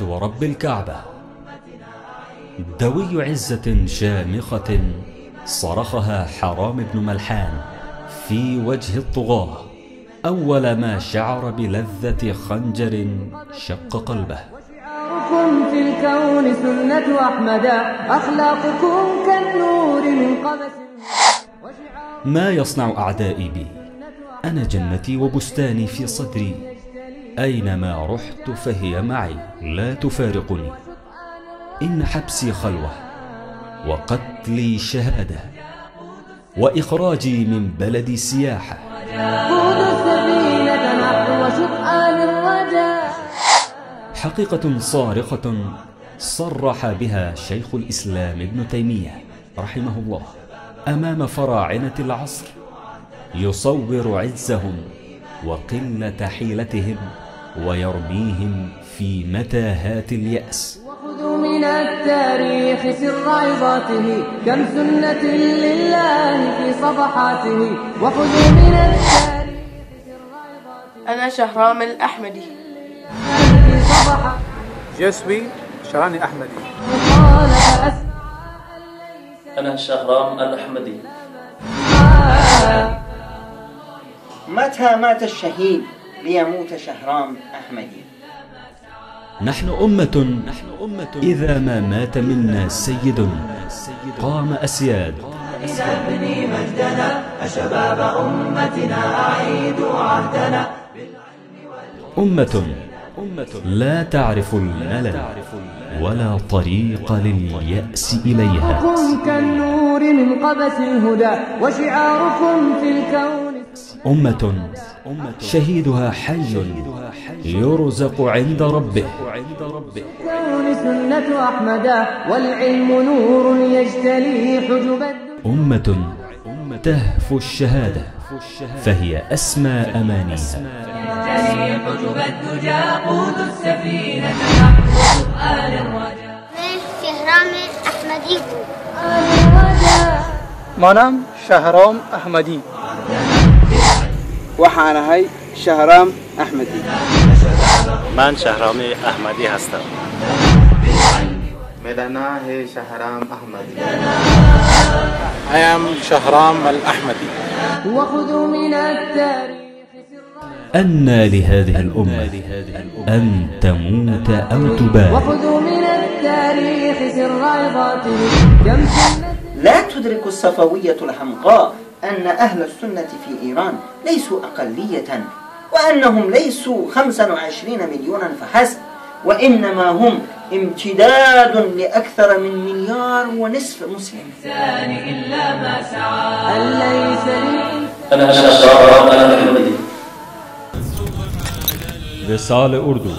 فزت ورب الكعبة. دوي عزة شامخة صرخها حرام بن ملحان في وجه الطغاة أول ما شعر بلذة خنجر شق قلبه. وشعاركم في الكون سنة أحمدا، أخلاقكم كالنور من قبس. ما يصنع أعدائي بي؟ أنا جنتي وبستاني في صدري، أينما رحت فهي معي لا تفارقني. إن حبسي خلوة وقتلي شهادة وإخراجي من بلدي سياحة. قودوا السفينة نحو شطآن الرجاء. حقيقة صارخة صرح بها شيخ الإسلام ابن تيمية رحمه الله أمام فراعنة العصر، يصور عزهم وقلة حيلتهم ويرميهم في متاهات اليأس. وخذوا من التاريخ سر عظاته، كم سنة لله في صفحاته. وخذوا من التاريخ سر عظاته. أنا شهرام الأحمدي. في صفحاته. جسوي شهراني أحمدي. أنا شهرام الأحمدي. متى مات الشهيد ليموت شهرام أحمدي. نحن أمة إذا ما مات منا سيد قام أسياد. نبني مجدنا شباب أمتنا، أعيدوا عهدنا. أمة لا تعرف الملل ولا طريق لليأس إليها. كن كالنور من قبس الهدى، وشعاركم في الكون. أمة شهيدها حي يرزق عند ربه. كون سنة أحمدا، والعلم نور يجتلي حجب الدنيا. أمة تهفو الشهادة فهي أسمى أمانيها. يجتلي حجب الدجى، قودوا السفينة نحو سؤال الرجاء. شهرام أحمدي. ما نام شهرام أحمدي. وحانا هاي شهرام أحمدي. من شهرامی احمدی هستم. میدانا ہے شهرام أحمدي. I am شهرام الأحمدي. وخذوا من التاريخ أنى لهذه الأمة أن تموت أو تباد. وخذوا من التاريخ سر عظاته، كم سنة. لا تدرك الصفوية الحمقاء أن أهل السنة في إيران ليسوا أقلية، وأنهم ليسوا 25 مليونا فحسب، وإنما هم امتداد لأكثر من 1.5 مليار مسلم. إلا ما سعى أليس لي. أنا شهرام الأحمدي. رسالة أردو.